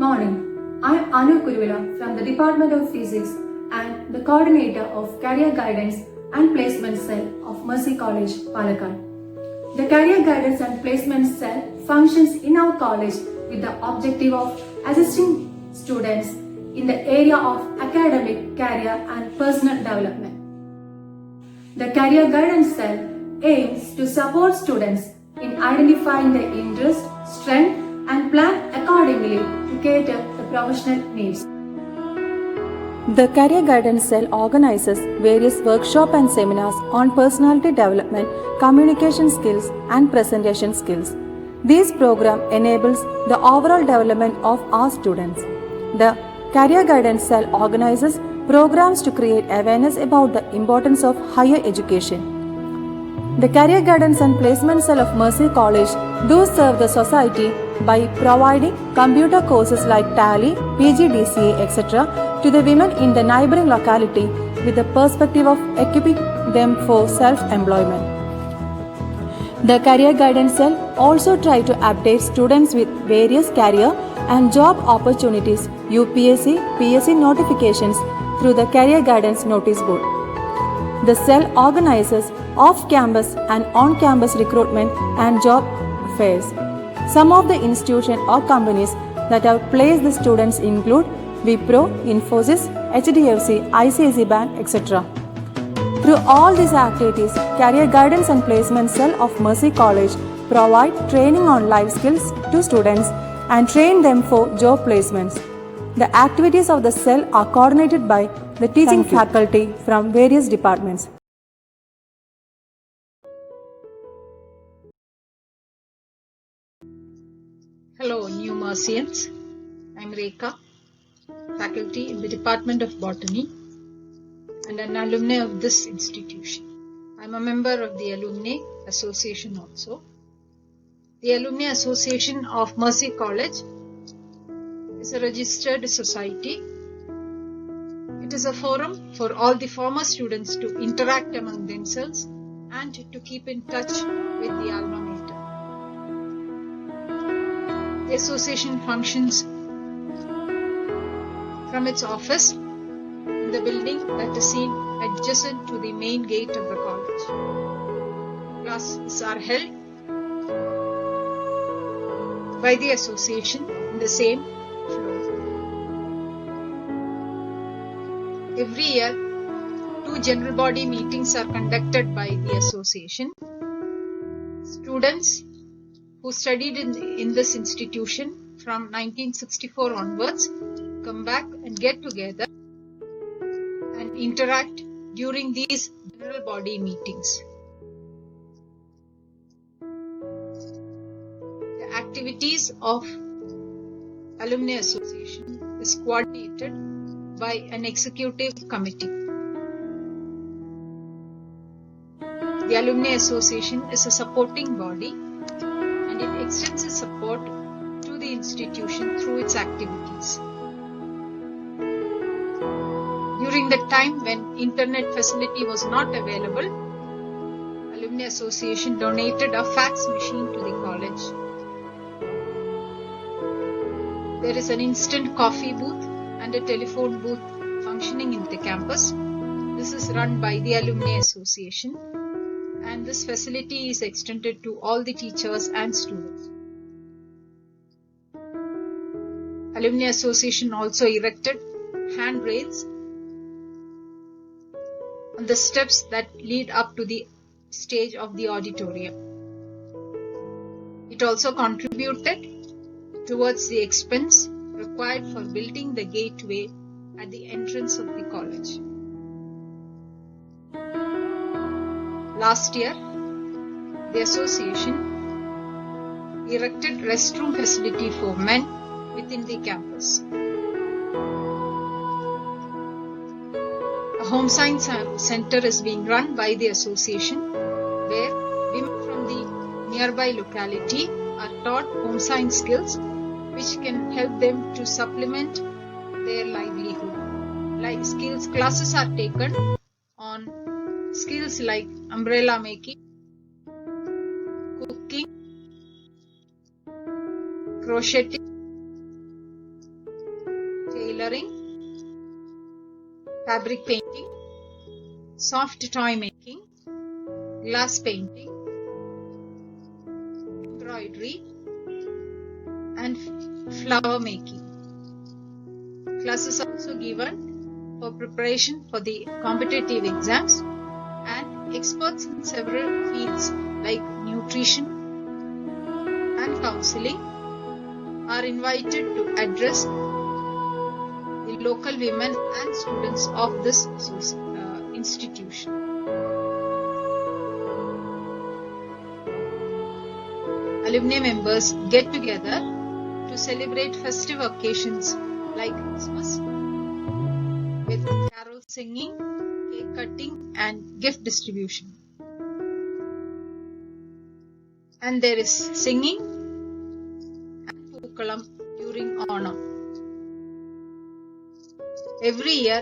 morning. I am Anu Kuruvila from the Department of Physics and the coordinator of Career Guidance and Placement Cell of Mercy College, Palakkad. The Career Guidance and Placement Cell functions in our college with the objective of assisting students in the area of academic, career and personal development. The Career Guidance Cell aims to support students in identifying their interest, strength and plan accordingly to cater the professional needs. The Career Guidance Cell organizes various workshops and seminars on personality development, communication skills and presentation skills. This program enables the overall development of our students. The Career Guidance Cell organizes programs to create awareness about the importance of higher education. The Career Guidance and Placement Cell of Mercy College do serve the society by providing computer courses like Tally, PGDCA, etc. to the women in the neighboring locality with the perspective of equipping them for self-employment. The Career Guidance Cell also try to update students with various career and job opportunities, UPSC, PSC notifications through the Career Guidance Notice Board. The cell organizes off-campus and on-campus recruitment and job fairs. Some of the institutions or companies that have placed the students include Wipro, Infosys, HDFC, ICICI Bank, etc. Through all these activities, Career Guidance and Placement Cell of Mercy College provide training on life skills to students and train them for job placements. The activities of the cell are coordinated by the teaching faculty from various departments. Hello, new Mercians. I'm Rekha, faculty in the Department of Botany and an alumni of this institution. I'm a member of the Alumni Association also. The Alumni Association of Mercy College is a registered society. It is a forum for all the former students to interact among themselves and to keep in touch with the alma mater. The association functions from its office in the building that is seen adjacent to the main gate of the college. Classes are held by the association in the same floor. Every year, 2 general body meetings are conducted by the association. Students who studied in this institution from 1964 onwards come back and get together and interact during these general body meetings. The activities of Alumni Association is coordinated by an executive committee. The Alumni Association is a supporting body and it extends its support to the institution through its activities. During the time when internet facility was not available, Alumni Association donated a fax machine to the college. There is an instant coffee booth and a telephone booth functioning in the campus. This is run by the Alumni Association and this facility is extended to all the teachers and students. Alumni Association also erected handrails on the steps that lead up to the stage of the auditorium. It also contributed towards the expense required for building the gateway at the entrance of the college. Last year, the association erected restroom facility for men within the campus. A home science center is being run by the association where women from the nearby locality are taught home science skills which can help them to supplement their livelihood. Like skills classes are taken on skills like umbrella making, cooking, crocheting, coloring, fabric painting, soft toy making, glass painting, embroidery, and flower making. Classes are also given for preparation for the competitive exams, and experts in several fields like nutrition and counseling are invited to address the local women and students of this institution. Alumni members get together to celebrate festive occasions like Christmas with carol singing, cake cutting, and gift distribution. And there is singing and Pookalam during Onam. Every year,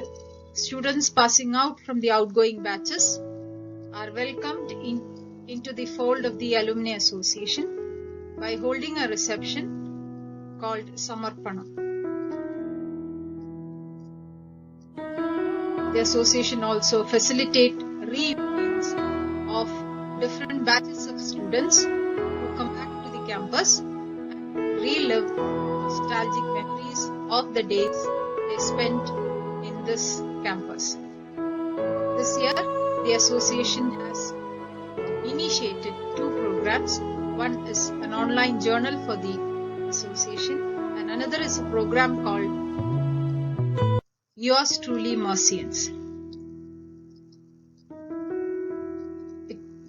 students passing out from the outgoing batches are welcomed into the fold of the Alumni Association by holding a reception called Samarpanam. The association also facilitate reunions of different batches of students who come back to the campus and relive nostalgic memories of the days they spent in this campus. This year, the association has initiated 2 programs. One is an online journal for the association, and another is a program called Yours Truly Mercians.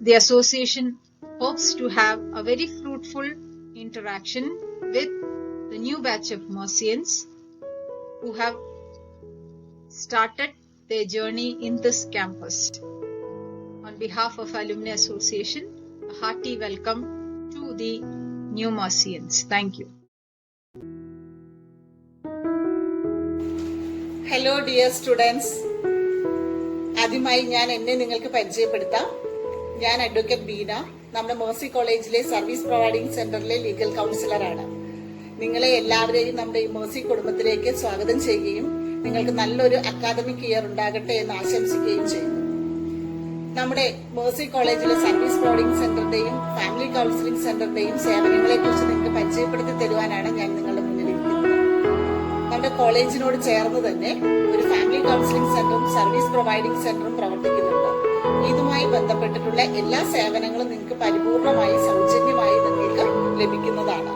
The association hopes to have a very fruitful interaction with the new batch of Mercians who have started their journey in this campus. On behalf of Alumni Association, a hearty welcome to the new Mercians. Thank you. Hello dear students, ആദ്യമായി ഞാൻ എന്നെ നിങ്ങൾക്ക് പരിചയപ്പെടുത്താം. ഞാൻ advocate Beena, നമ്മുടെ Mercy കോളേജിലെ service providing സെന്ററിലെ legal കൗൺസിലറാണ്. നിങ്ങളെ എല്ലാവരെയും നമ്മുടെ ഈ മേഴ്സി കുടുംബത്തിലേക്ക് സ്വാഗതം ചെയ്യുകയും നിങ്ങൾക്ക് നല്ലൊരു അക്കാദമിക് ഇയർ ഉണ്ടാകട്ടെ എന്ന് ആശംസിക്കുകയും ചെയ്യുന്നു. നമ്മുടെ മേഴ്സി കോളേജിലെ സർവീസ് പ്രൊവൈഡിംഗ് സെന്ററിന്റെയും ഫാമിലി കൗൺസിലിംഗ് സെന്ററിന്റെയും സേവനങ്ങളെ കുറിച്ച് നിങ്ങൾക്ക് പരിചയപ്പെടുത്തി തരുവാനാണ് ഞാൻ നിങ്ങളുടെ മുന്നിലിരിക്കുന്നത്. നമ്മുടെ കോളേജിനോട് ചേർന്ന് തന്നെ ഒരു ഫാമിലി കൗൺസിലിംഗ് സെന്ററും സർവീസ് പ്രൊവൈഡിംഗ് സെന്ററും പ്രവർത്തിക്കുന്നുണ്ട്. ഇതുമായി ബന്ധപ്പെട്ടിട്ടുള്ള എല്ലാ സേവനങ്ങളും നിങ്ങൾക്ക് പരിപൂർണമായി സൗജന്യമായി നിങ്ങൾക്ക് ലഭിക്കുന്നതാണ്.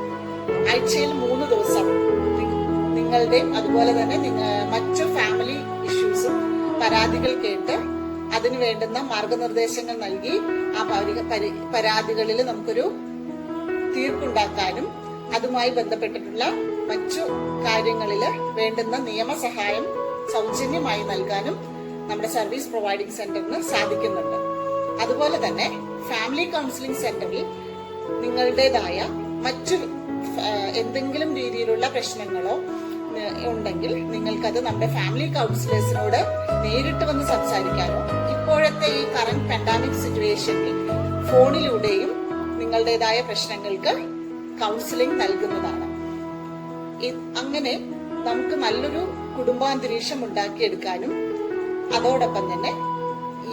ആഴ്ചയിൽ 3 ദിവസം നിങ്ങളുടെയും അതുപോലെ തന്നെ മറ്റു ഫാമിലി ഇഷ്യൂസും പരാതികൾ കേട്ട് അതിനു വേണ്ടുന്ന മാർഗനിർദ്ദേശങ്ങൾ നൽകി ആ പരാതികളിൽ നമുക്കൊരു തീർപ്പുണ്ടാക്കാനും അതുമായി ബന്ധപ്പെട്ടിട്ടുള്ള മറ്റു കാര്യങ്ങളിൽ വേണ്ടുന്ന നിയമസഹായം സൗജന്യമായി നൽകാനും നമ്മുടെ സർവീസ് പ്രൊവൈഡിംഗ് സെന്ററിന് സാധിക്കുന്നുണ്ട്. അതുപോലെ തന്നെ ഫാമിലി കൗൺസിലിംഗ് സെന്ററിൽ നിങ്ങളുടേതായ മറ്റു എന്തെങ്കിലും രീതിയിലുള്ള പ്രശ്നങ്ങളോ ഉണ്ടെങ്കിൽ നിങ്ങൾക്കത് നമ്മുടെ ഫാമിലി കൗൺസിലേഴ്സിനോട് നേരിട്ട് വന്ന് സംസാരിക്കാനോ ഇപ്പോഴത്തെ ഈ കറന്റ് പാൻഡമിക് സിറ്റുവേഷനിൽ ഫോണിലൂടെയും നിങ്ങളുടേതായ പ്രശ്നങ്ങൾക്ക് കൗൺസിലിംഗ് നൽകുന്നതാണ്. അങ്ങനെ നമുക്ക് നല്ലൊരു കുടുംബാന്തരീക്ഷം ഉണ്ടാക്കിയെടുക്കാനും അതോടൊപ്പം തന്നെ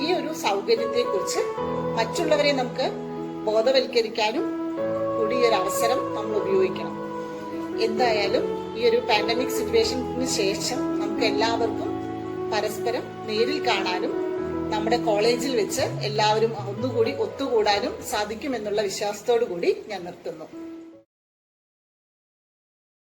ഈ ഒരു സൗകര്യത്തെ കുറിച്ച് മറ്റുള്ളവരെ നമുക്ക് ബോധവൽക്കരിക്കാനും കൂടി ഈ ഒരു അവസരം നമ്മൾ ഉപയോഗിക്കണം. എന്തായാലും ഈ ഒരു പാൻഡമിക് സിറ്റുവേഷന് ശേഷം നമുക്ക് എല്ലാവർക്കും പരസ്പരം നേരിൽ കാണാനും നമ്മുടെ കോളേജിൽ വെച്ച് എല്ലാവരും ഒന്നുകൂടി ഒത്തുകൂടാനും സാധിക്കുമെന്നുള്ള വിശ്വാസത്തോടു കൂടി ഞാൻ നിർത്തുന്നു.